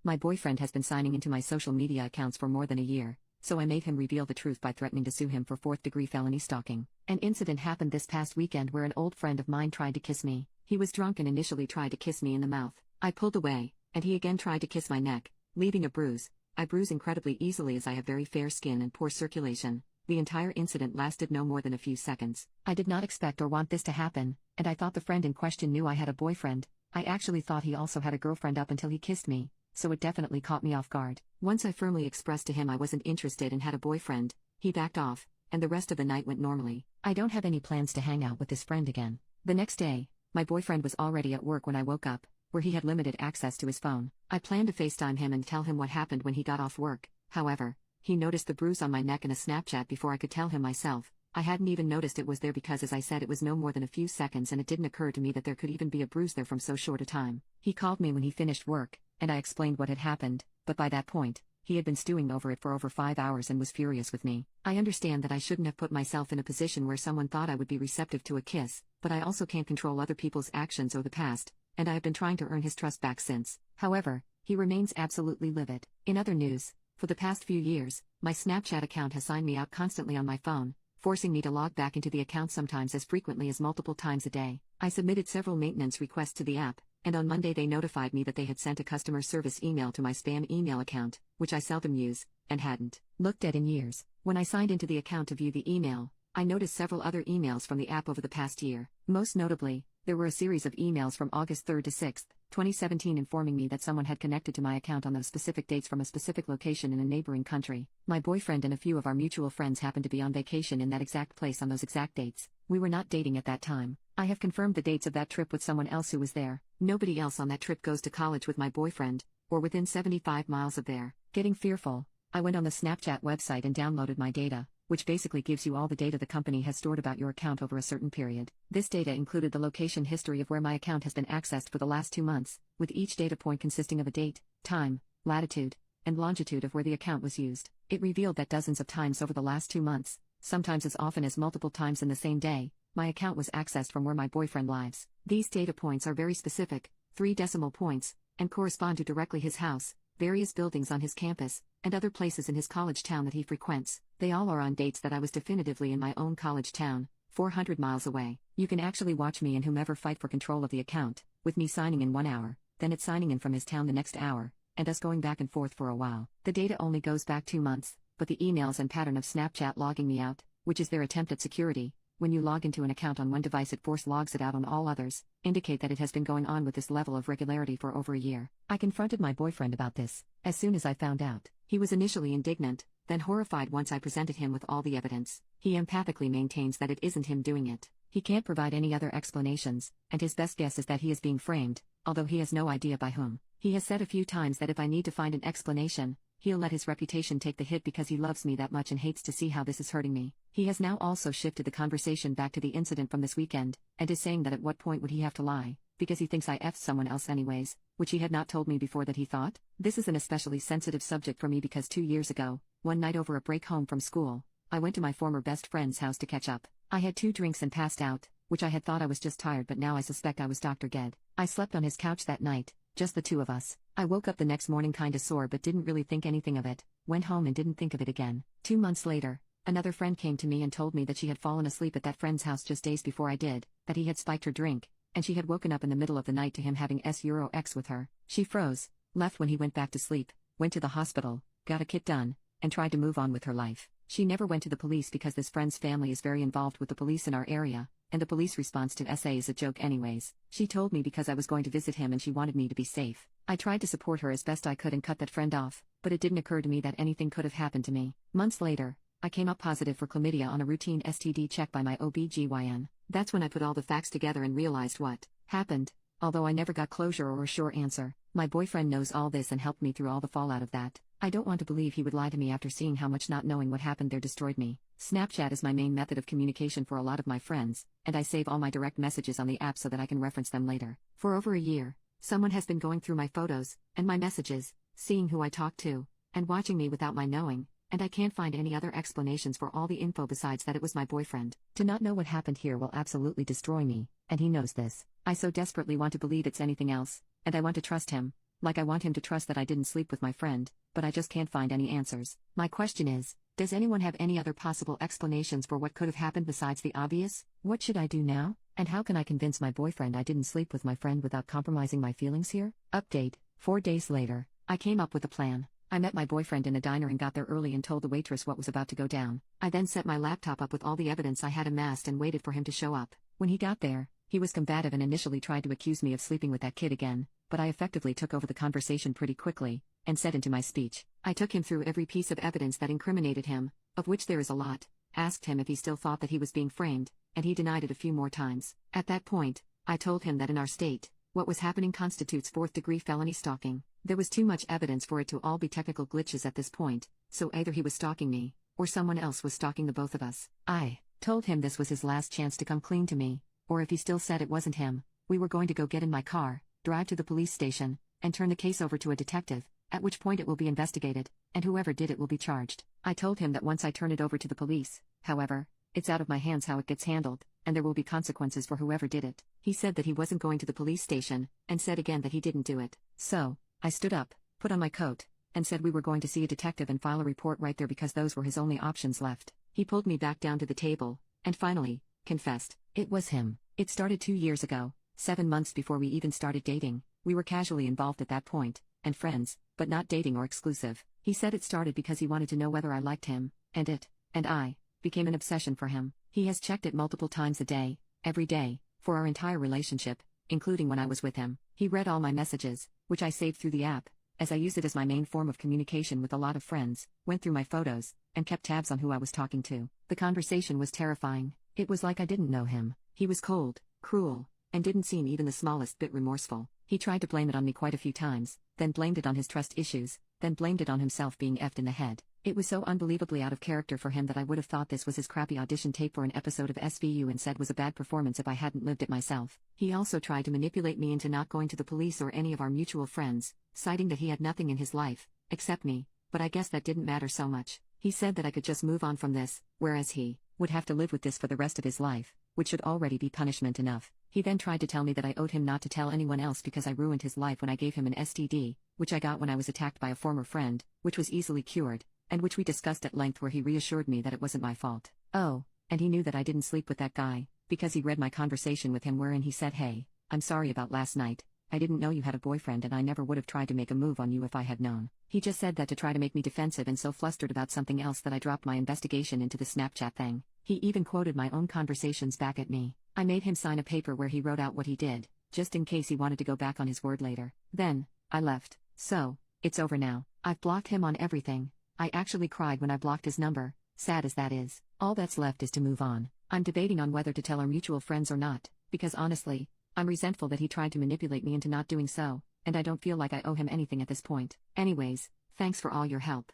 My boyfriend has been signing into my social media accounts for more than a year, so I made him reveal the truth by threatening to sue him for fourth-degree felony stalking. An incident happened this past weekend where an old friend of mine tried to kiss me. He was drunk and initially tried to kiss me in the mouth. I pulled away, and he again tried to kiss my neck, leaving a bruise. I bruise incredibly easily as I have very fair skin and poor circulation. The entire incident lasted no more than a few seconds. I did not expect or want this to happen, and I thought the friend in question knew I had a boyfriend. I actually thought he also had a girlfriend up until he kissed me, so it definitely caught me off guard. Once I firmly expressed to him I wasn't interested and had a boyfriend, he backed off, and the rest of the night went normally. I don't have any plans to hang out with this friend again. The next day, my boyfriend was already at work when I woke up, where he had limited access to his phone. I planned to FaceTime him and tell him what happened when he got off work. However, he noticed the bruise on my neck in a Snapchat before I could tell him myself. I hadn't even noticed it was there because, as I said, it was no more than a few seconds and it didn't occur to me that there could even be a bruise there from so short a time. He called me when he finished work, and I explained what had happened, but by that point, he had been stewing over it for over 5 hours and was furious with me. I understand that I shouldn't have put myself in a position where someone thought I would be receptive to a kiss, but I also can't control other people's actions or the past, and I have been trying to earn his trust back since. However, he remains absolutely livid. In other news, for the past few years, my Snapchat account has signed me out constantly on my phone, forcing me to log back into the account sometimes as frequently as multiple times a day. I submitted several maintenance requests to the app, and on Monday they notified me that they had sent a customer service email to my spam email account, which I seldom use, and hadn't looked at in years. When I signed into the account to view the email, I noticed several other emails from the app over the past year. Most notably, there were a series of emails from August 3rd to 6th, 2017 informing me that someone had connected to my account on those specific dates from a specific location in a neighboring country. My boyfriend and a few of our mutual friends happened to be on vacation in that exact place on those exact dates. We were not dating at that time. I have confirmed the dates of that trip with someone else who was there. Nobody else on that trip goes to college with my boyfriend, or within 75 miles of there. Getting fearful, I went on the Snapchat website and downloaded my data, which basically gives you all the data the company has stored about your account over a certain period. This data included the location history of where my account has been accessed for the last 2 months, with each data point consisting of a date, time, latitude, and longitude of where the account was used. It revealed that dozens of times over the last 2 months, sometimes as often as multiple times in the same day, my account was accessed from where my boyfriend lives. These data points are very specific, 3 decimal points, and correspond to directly his house, various buildings on his campus, and other places in his college town that he frequents. They all are on dates that I was definitively in my own college town, 400 miles away. You can actually watch me and whomever fight for control of the account, with me signing in 1 hour, then it signing in from his town the next hour, and us going back and forth for a while. The data only goes back 2 months, but the emails and pattern of Snapchat logging me out, which is their attempt at security, when you log into an account on one device it force logs it out on all others, indicate that it has been going on with this level of regularity for over a year. I confronted my boyfriend about this. As soon as I found out, he was initially indignant, then horrified once I presented him with all the evidence. He empathically maintains that it isn't him doing it. He can't provide any other explanations, and his best guess is that he is being framed, although he has no idea by whom. He has said a few times that if I need to find an explanation, he'll let his reputation take the hit because he loves me that much and hates to see how this is hurting me. He has now also shifted the conversation back to the incident from this weekend, and is saying that at what point would he have to lie, because he thinks I effed someone else anyways, which he had not told me before that he thought. This is an especially sensitive subject for me because 2 years ago, one night over a break home from school, I went to my former best friend's house to catch up. I had 2 drinks and passed out, which I had thought I was just tired, but now I suspect I was Dr. Ged. I slept on his couch that night, just the 2 of us. I woke up the next morning kinda sore but didn't really think anything of it, went home and didn't think of it again. 2 months later, another friend came to me and told me that she had fallen asleep at that friend's house just days before I did, that he had spiked her drink, and she had woken up in the middle of the night to him having sex with her. She froze, left when he went back to sleep, went to the hospital, got a kit done, and tried to move on with her life. She never went to the police because this friend's family is very involved with the police in our area, and the police response to SA is a joke anyways. She told me because I was going to visit him and she wanted me to be safe. I tried to support her as best I could and cut that friend off, but it didn't occur to me that anything could have happened to me. Months later, I came up positive for chlamydia on a routine STD check by my OBGYN. That's when I put all the facts together and realized what happened, although I never got closure or a sure answer. My boyfriend knows all this and helped me through all the fallout of that. I don't want to believe he would lie to me after seeing how much not knowing what happened there destroyed me. Snapchat is my main method of communication for a lot of my friends, and I save all my direct messages on the app so that I can reference them later. For over a year, someone has been going through my photos and my messages, seeing who I talk to, and watching me without my knowing, and I can't find any other explanations for all the info besides that it was my boyfriend. To not know what happened here will absolutely destroy me, and he knows this. I so desperately want to believe it's anything else, and I want to trust him, Like I want him to trust that I didn't sleep with my friend, but I just can't find any answers. My question is, does anyone have any other possible explanations for what could have happened besides the obvious? What should I do now? And how can I convince my boyfriend I didn't sleep with my friend without compromising my feelings here? Update: 4 days later, I came up with a plan. I met my boyfriend in a diner and got there early and told the waitress what was about to go down. I then set my laptop up with all the evidence I had amassed and waited for him to show up. When he got there, he was combative and initially tried to accuse me of sleeping with that kid again, but I effectively took over the conversation pretty quickly, and said into my speech. I took him through every piece of evidence that incriminated him, of which there is a lot, asked him if he still thought that he was being framed, and he denied it a few more times. At that point, I told him that in our state, what was happening constitutes fourth-degree felony stalking. There was too much evidence for it to all be technical glitches at this point, so either he was stalking me, or someone else was stalking the both of us. I told him this was his last chance to come clean to me, or if he still said it wasn't him, we were going to go get in my car, drive to the police station, and turn the case over to a detective, at which point it will be investigated, and whoever did it will be charged. I told him that once I turn it over to the police, however, it's out of my hands how it gets handled, and there will be consequences for whoever did it. He said that he wasn't going to the police station, and said again that he didn't do it. So, I stood up, put on my coat, and said we were going to see a detective and file a report right there because those were his only options left. He pulled me back down to the table, and finally, confessed. It was him. It started 2 years ago, 7 months before we even started dating. We were casually involved at that point, and friends, but not dating or exclusive. He said it started because he wanted to know whether I liked him, and it, and I, became an obsession for him. He has checked it multiple times a day, every day, for our entire relationship, including when I was with him. He read all my messages, which I saved through the app, as I use it as my main form of communication with a lot of friends, went through my photos, and kept tabs on who I was talking to. The conversation was terrifying. It was like I didn't know him. He was cold, cruel, and didn't seem even the smallest bit remorseful. He tried to blame it on me quite a few times, then blamed it on his trust issues, then blamed it on himself being effed in the head. It was so unbelievably out of character for him that I would have thought this was his crappy audition tape for an episode of SVU and said was a bad performance if I hadn't lived it myself. He also tried to manipulate me into not going to the police or any of our mutual friends, citing that he had nothing in his life, except me, but I guess that didn't matter so much. He said that I could just move on from this, whereas he would have to live with this for the rest of his life, which should already be punishment enough. He then tried to tell me that I owed him not to tell anyone else because I ruined his life when I gave him an STD, which I got when I was attacked by a former friend, which was easily cured, and which we discussed at length where he reassured me that it wasn't my fault. Oh, and he knew that I didn't sleep with that guy, because he read my conversation with him wherein he said, "Hey, I'm sorry about last night. I didn't know you had a boyfriend and I never would have tried to make a move on you if I had known." He just said that to try to make me defensive and so flustered about something else that I dropped my investigation into the Snapchat thing. He even quoted my own conversations back at me. I made him sign a paper where he wrote out what he did, just in case he wanted to go back on his word later. Then, I left. So, it's over now. I've blocked him on everything. I actually cried when I blocked his number, sad as that is. All that's left is to move on. I'm debating on whether to tell our mutual friends or not, because honestly, I'm resentful that he tried to manipulate me into not doing so, and I don't feel like I owe him anything at this point. Anyways, thanks for all your help.